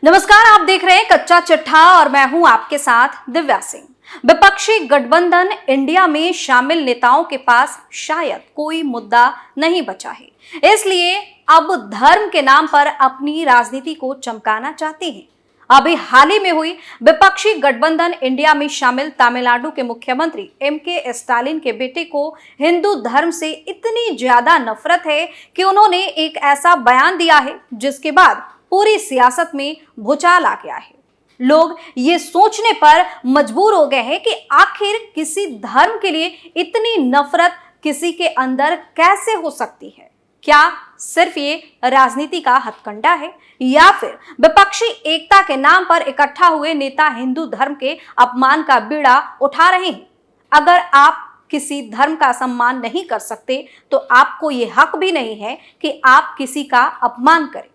नमस्कार, आप देख रहे हैं कच्चा चिट्ठा और मैं हूं आपके साथ दिव्या सिंह। विपक्षी गठबंधन इंडिया में शामिल नेताओं के पास शायद कोई मुद्दा नहीं बचा है, इसलिए अब धर्म के नाम पर अपनी राजनीति को चमकाना चाहते हैं। अभी हाल ही में हुई विपक्षी गठबंधन इंडिया में शामिल तमिलनाडु के मुख्यमंत्री एमके स्टालिन के बेटे को हिंदू धर्म से इतनी ज्यादा नफरत है कि उन्होंने एक ऐसा बयान दिया है जिसके बाद पूरी सियासत में भूचाल आ गया है। लोग ये सोचने पर मजबूर हो गए हैं कि आखिर किसी धर्म के लिए इतनी नफरत किसी के अंदर कैसे हो सकती है। क्या सिर्फ ये राजनीति का हथकंडा है या फिर विपक्षी एकता के नाम पर इकट्ठा हुए नेता हिंदू धर्म के अपमान का बीड़ा उठा रहे हैं? अगर आप किसी धर्म का सम्मान नहीं कर सकते तो आपको ये हक भी नहीं है कि आप किसी का अपमान करें।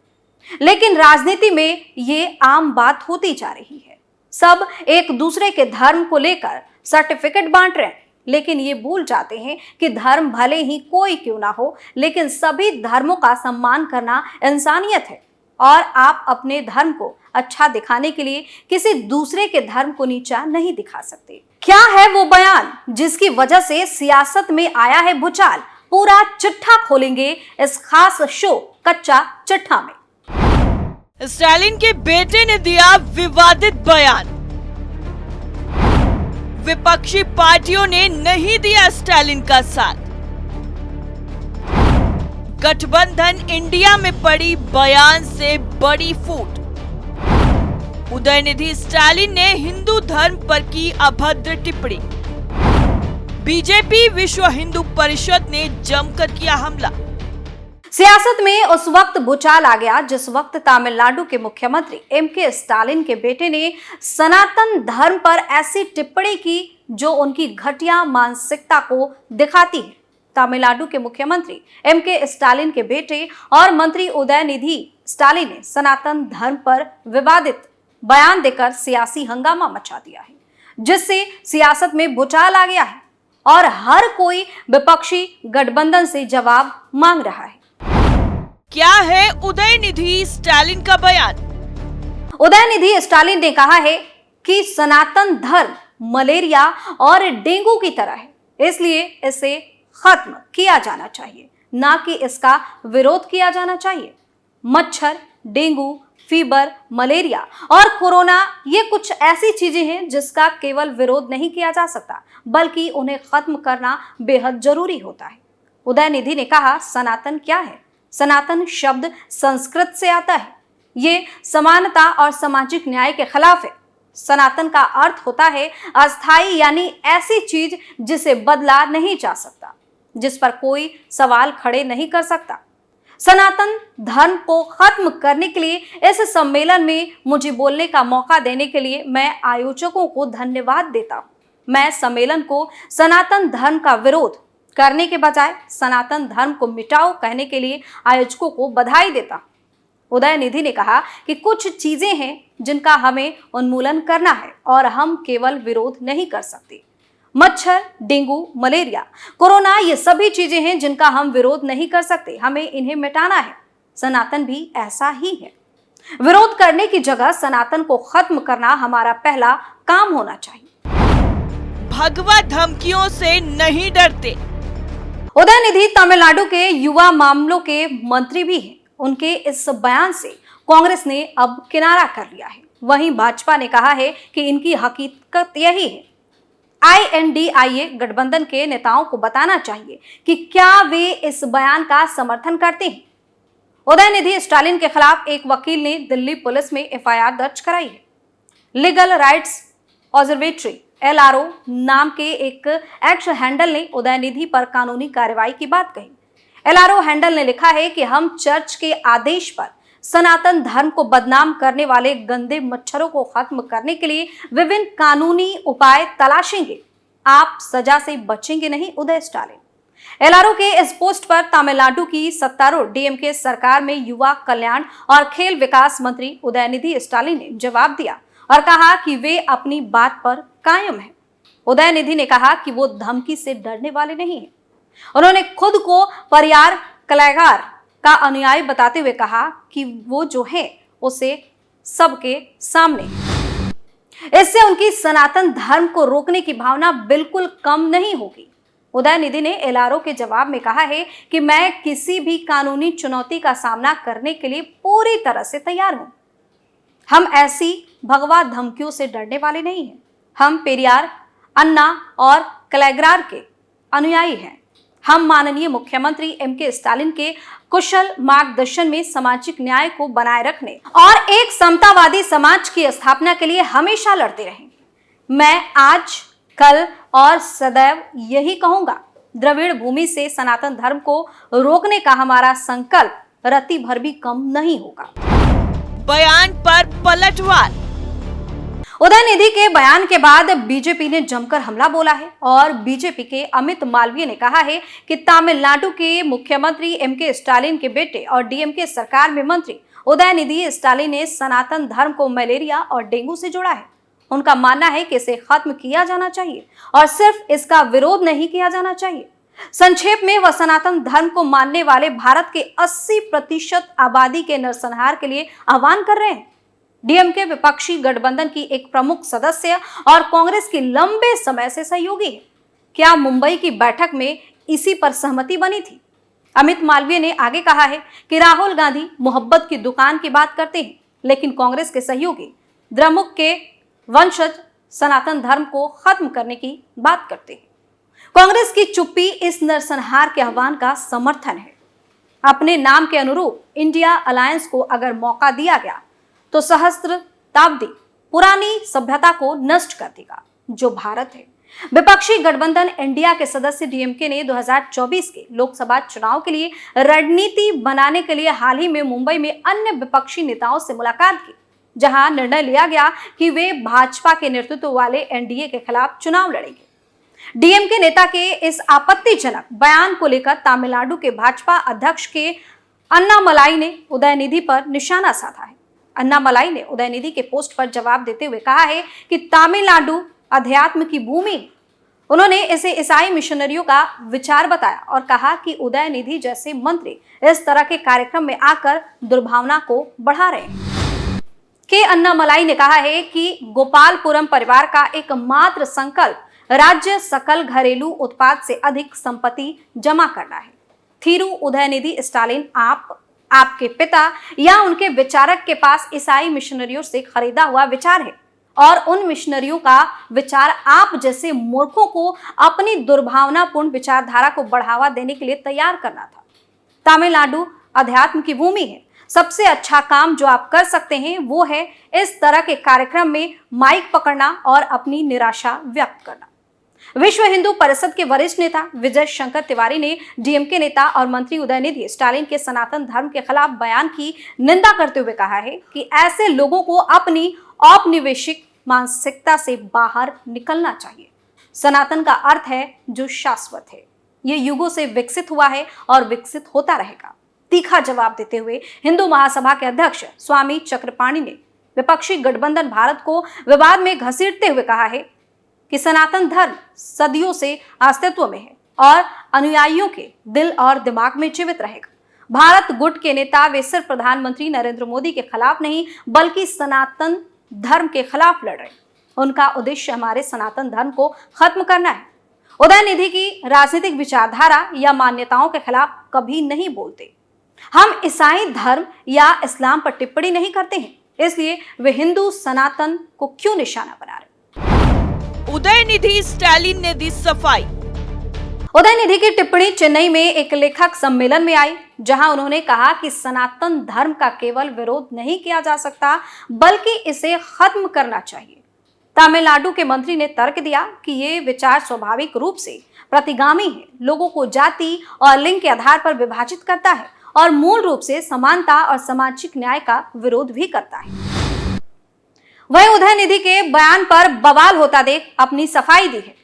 लेकिन राजनीति में ये आम बात होती जा रही है। सब एक दूसरे के धर्म को लेकर सर्टिफिकेट बांट रहे हैं, लेकिन ये भूल जाते हैं कि धर्म भले ही कोई क्यों ना हो, लेकिन सभी धर्मों का सम्मान करना इंसानियत है। और आप अपने धर्म को अच्छा दिखाने के लिए किसी दूसरे के धर्म को नीचा नहीं दिखा सकते। क्या है वो बयान जिसकी वजह से सियासत में आया है भूचाल? पूरा चिट्ठा खोलेंगे इस खास शो कच्चा चिट्ठा में। स्टालिन के बेटे ने दिया विवादित बयान। विपक्षी पार्टियों ने नहीं दिया स्टालिन का साथ। गठबंधन इंडिया में पड़ी बयान से बड़ी फूट। उदयनिधि स्टालिन ने हिंदू धर्म पर की अभद्र टिप्पणी। बीजेपी विश्व हिंदू परिषद ने जमकर किया हमला। सियासत में उस वक्त भूचाल आ गया जिस वक्त तमिलनाडु के मुख्यमंत्री एमके स्टालिन के बेटे ने सनातन धर्म पर ऐसी टिप्पणी की जो उनकी घटिया मानसिकता को दिखाती है। तमिलनाडु के मुख्यमंत्री एमके स्टालिन के बेटे और मंत्री उदयनिधि स्टालिन ने सनातन धर्म पर विवादित बयान देकर सियासी हंगामा मचा दिया है, जिससे सियासत में भूचाल आ गया है और हर कोई विपक्षी गठबंधन से जवाब मांग रहा है। क्या है उदयनिधि स्टालिन का बयान? उदयनिधि स्टालिन ने कहा है कि सनातन धर्म मलेरिया और डेंगू की तरह है, इसलिए इसे खत्म किया जाना चाहिए, ना कि इसका विरोध किया जाना चाहिए। मच्छर, डेंगू, फीवर, मलेरिया और कोरोना ये कुछ ऐसी चीजें हैं जिसका केवल विरोध नहीं किया जा सकता, बल्कि उन्हें खत्म करना बेहद जरूरी होता है। उदयनिधि ने कहा, सनातन क्या है? सनातन शब्द संस्कृत से आता है। ये समानता और सामाजिक न्याय के खिलाफ है। सनातन का अर्थ होता है अस्थायी, यानी ऐसी चीज जिसे बदला नहीं जा सकता, जिस पर कोई सवाल खड़े नहीं कर सकता। सनातन धर्म को खत्म करने के लिए इस सम्मेलन में मुझे बोलने का मौका देने के लिए मैं आयोजकों को धन्यवाद देता हूं। मैं सम्मेलन को सनातन धर्म का विरोध करने के बजाय सनातन धर्म को मिटाओ कहने के लिए आयोजकों को बधाई देता। उदयनिधि ने कहा कि कुछ चीजें हैं जिनका हमें उन्मूलन करना है और हम केवल विरोध नहीं कर सकते। मच्छर, डेंगू, मलेरिया, कोरोना ये सभी चीजें हैं जिनका हम विरोध नहीं कर सकते, हमें इन्हें मिटाना है। सनातन भी ऐसा ही है। विरोध करने की जगह सनातन को खत्म करना हमारा पहला काम होना चाहिए। भगवा धमकियों से नहीं डरते। उदयनिधि तमिलनाडु के युवा मामलों के मंत्री भी हैं। उनके इस बयान से कांग्रेस ने अब किनारा कर लिया है। वहीं भाजपा ने कहा है कि इनकी हकीकत यही है। INDIA गठबंधन के नेताओं को बताना चाहिए कि क्या वे इस बयान का समर्थन करते हैं। उदयनिधि स्टालिन के खिलाफ एक वकील ने दिल्ली पुलिस में FIR दर्ज कराई है। लीगल राइट्स ऑब्जर्वेटरी LRO नाम के एक एक्स हैंडल ने उदयनिधि पर कानूनी कार्रवाई की बात कही। LRO हैंडल ने लिखा है कि हम चर्च के आदेश पर सनातन धर्म को बदनाम करने वाले गंदे मच्छरों को खत्म करने के लिए विभिन्न कानूनी उपाय तलाशेंगे। आप सजा से बचेंगे नहीं, उदय स्टालिन। LRO के इस पोस्ट पर तमिलनाडु की सत्तारूढ़ DMK सरकार में युवा कल्याण और खेल विकास मंत्री उदयनिधि स्टालिन ने जवाब दिया और कहा कि वे अपनी बात पर कायम है। उदयनिधि ने कहा कि वो धमकी से डरने वाले नहीं हैं। उन्होंने खुद को परियार कलाकार का अनुयायी बताते हुए कहा कि वो जो है उसे सबके सामने है। इससे उनकी सनातन धर्म को रोकने की भावना बिल्कुल कम नहीं होगी। उदयनिधि ने एलआरओ के जवाब में कहा है कि मैं किसी भी कानूनी चुनौती का सामना करने के लिए पूरी तरह से तैयार हूं। हम ऐसी भगवा धमकियों से डरने वाले नहीं हैं। हम पेरियार, अन्ना और कलेग्रार के अनुयायी हैं। हम माननीय मुख्यमंत्री एमके स्टालिन के कुशल मार्गदर्शन में सामाजिक न्याय को बनाए रखने और एक समतावादी समाज की स्थापना के लिए हमेशा लड़ते रहेंगे। मैं आज, कल और सदैव यही कहूंगा, द्रविड़ भूमि से सनातन धर्म को रोकने का हमारा संकल्प रत्ती भर भी कम नहीं होगा। बयान पर पलटवार। उदयनिधि के बयान के बाद बीजेपी ने जमकर हमला बोला है और बीजेपी के अमित मालवीय ने कहा है कि तमिलनाडु के मुख्यमंत्री एमके स्टालिन के बेटे और डीएमके सरकार में मंत्री उदयनिधि स्टालिन ने सनातन धर्म को मलेरिया और डेंगू से जोड़ा है। उनका मानना है कि इसे खत्म किया जाना चाहिए और सिर्फ इसका विरोध नहीं किया जाना चाहिए। संक्षेप में वह सनातन धर्म को मानने वाले भारत के 80% आबादी के नरसंहार के लिए आह्वान कर रहे हैं। डीएमके विपक्षी गठबंधन की एक प्रमुख सदस्य और कांग्रेस की लंबे समय से सहयोगी है। क्या मुंबई की बैठक में इसी पर सहमति बनी थी? अमित मालवीय ने आगे कहा है कि राहुल गांधी मोहब्बत की दुकान की बात करते हैं, लेकिन कांग्रेस के सहयोगी द्रमुक के वंशज सनातन धर्म को खत्म करने की बात करते हैं। कांग्रेस की चुप्पी इस नरसंहार के आह्वान का समर्थन है। अपने नाम के अनुरूप इंडिया अलायंस को अगर मौका दिया गया तो सहस्त्राब्दी पुरानी सभ्यता को नष्ट कर देगा जो भारत है। विपक्षी गठबंधन इंडिया के सदस्य डीएमके ने 2024 के लोकसभा चुनाव के लिए रणनीति बनाने के लिए हाल ही में मुंबई में अन्य विपक्षी नेताओं से मुलाकात की, जहां निर्णय लिया गया कि वे भाजपा के नेतृत्व वाले एनडीए के खिलाफ चुनाव लड़ेंगे। डीएमके नेता के इस आपत्तिजनक बयान को लेकर तमिलनाडु के भाजपा अध्यक्ष के अन्नामलाई ने उदयनिधि पर निशाना साधा है। अन्नामलाई ने उदयनिधि के पोस्ट पर जवाब देते हुए कहा है कि तमिलनाडु अध्यात्म की भूमि है। उन्होंने इसे ईसाई मिशनरियों का विचार बताया और कहा कि उदयनिधि जैसे मंत्री इस तरह के कार्यक्रम में आकर दुर्भावना को बढ़ा रहे हैं। के अन्नामलाई ने कहा है कि गोपालपुरम परिवार का एकमात्र संकल्प राज्य सकल घरेलू उत्पाद से अधिक संपत्ति जमा करना है। थिरू उदयनिधि स्टालिन आपके पिता या उनके विचारक के पास ईसाई मिशनरियों से खरीदा हुआ विचार है और उन मिशनरियों का विचार आप जैसे मूर्खों को अपनी दुर्भावनापूर्ण विचारधारा को बढ़ावा देने के लिए तैयार करना था। तमिलनाडु अध्यात्म की भूमि है। सबसे अच्छा काम जो आप कर सकते हैं वो है इस तरह के कार्यक्रम में माइक पकड़ना और अपनी निराशा व्यक्त करना। विश्व हिंदू परिषद के वरिष्ठ नेता विजय शंकर तिवारी ने डीएमके नेता और मंत्री उदयनिधि स्टालिन के सनातन धर्म के खिलाफ बयान की निंदा करते हुए कहा है कि ऐसे लोगों को अपनी औपनिवेशिक मानसिकता से बाहर निकलना चाहिए। सनातन का अर्थ है जो शाश्वत है। ये युगों से विकसित हुआ है और विकसित होता रहेगा। तीखा जवाब देते हुए हिंदू महासभा के अध्यक्ष स्वामी चक्रपाणी ने विपक्षी गठबंधन भारत को विवाद में घसीटते हुए कहा है कि सनातन धर्म सदियों से अस्तित्व में है और अनुयायियों के दिल और दिमाग में जीवित रहेगा। भारत गुट के नेता वे सिर्फ प्रधानमंत्री नरेंद्र मोदी के खिलाफ नहीं बल्कि सनातन धर्म के खिलाफ लड़ रहे। उनका उद्देश्य हमारे सनातन धर्म को खत्म करना है। उदयनिधि की राजनीतिक विचारधारा या मान्यताओं के खिलाफ कभी नहीं बोलते। हम ईसाई धर्म या इस्लाम पर टिप्पणी नहीं करते हैं, इसलिए वे हिंदू सनातन को क्यों निशाना बना रहे। उदयनिधि स्टालिन ने दी सफाई। उदयनिधि की टिप्पणी चेन्नई में एक लेखक सम्मेलन में आई, जहां उन्होंने कहा कि सनातन धर्म का केवल विरोध नहीं किया जा सकता बल्कि इसे खत्म करना चाहिए। तमिलनाडु के मंत्री ने तर्क दिया कि ये विचार स्वाभाविक रूप से प्रतिगामी है, लोगों को जाति और लिंग के आधार पर विभाजित करता है और मूल रूप से समानता और सामाजिक न्याय का विरोध भी करता है। वह उदयनिधि के बयान पर बवाल होता देख अपनी सफाई दी है।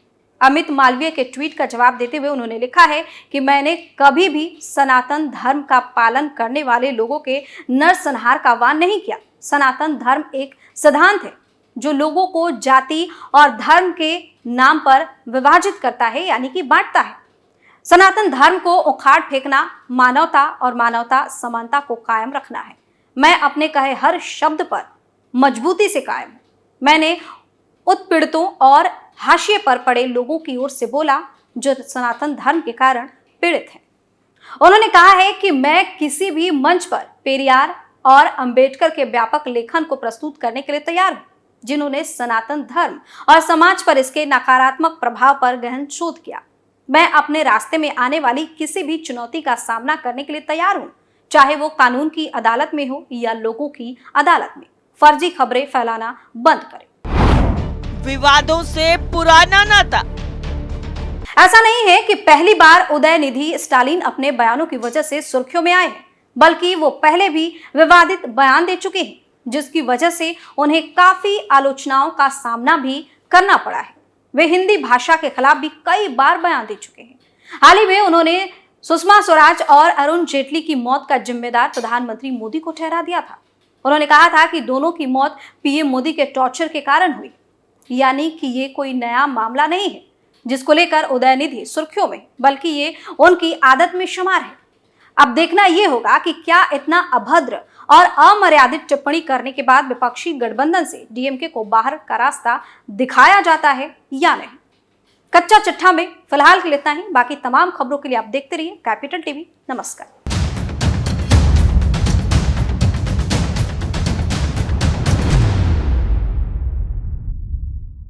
अमित मालवीय के ट्वीट का जवाब देते हुए उन्होंने लिखा है कि मैंने कभी भी सनातन धर्म का पालन करने वाले लोगों के नरसंहार का आह्वान नहीं किया। सनातन धर्म एक सिद्धांत है जो लोगों को जाति और धर्म के नाम पर विभाजित करता है, यानी कि बांटता है। सनातन धर्म को उखाड़ फेंकना मानवता और मानवता समानता को कायम रखना है। मैं अपने कहे हर शब्द पर मजबूती से कायम है। मैंने उत्पीड़ितों और हाशिए पर पड़े लोगों की ओर से बोला जो सनातन धर्म के कारण पीड़ित हैं। उन्होंने कहा है कि मैं किसी भी मंच पर पेरियार और अंबेडकर के व्यापक लेखन को प्रस्तुत करने के लिए तैयार हूं, जिन्होंने सनातन धर्म और समाज पर इसके नकारात्मक प्रभाव पर गहन शोध किया। मैं अपने रास्ते में आने वाली किसी भी चुनौती का सामना करने के लिए तैयार हूं, चाहे वो कानून की अदालत में हो या लोगों की अदालत में। फर्जी खबरें फैलाना बंद करें। विवादों से पुराना नाता। ऐसा नहीं है कि पहली बार उदयनिधि स्टालिन अपने बयानों की वजह से सुर्खियों में आए हैं, बल्कि वो पहले भी विवादित बयान दे चुके हैं, जिसकी वजह से उन्हें काफी आलोचनाओं का सामना भी करना पड़ा है। वे हिंदी भाषा के खिलाफ भी कई बार बयान दे चुके हैं। हाल ही में उन्होंने सुषमा स्वराज और अरुण जेटली की मौत का जिम्मेदार प्रधानमंत्री मोदी को ठहरा दिया था। उन्होंने कहा था कि दोनों की मौत पीएम मोदी के टॉर्चर के कारण हुई, यानी कि ये कोई नया मामला नहीं है जिसको लेकर उदयनिधि सुर्खियों में, बल्कि ये उनकी आदत में शुमार है। अब देखना यह होगा कि क्या इतना अभद्र और अमर्यादित टिप्पणी करने के बाद विपक्षी गठबंधन से डीएमके को बाहर का रास्ता दिखाया जाता है या नहीं। कच्चा चिट्ठा में फिलहाल के लिए इतना ही। बाकी तमाम खबरों के लिए आप देखते रहिए कैपिटल टीवी। नमस्कार।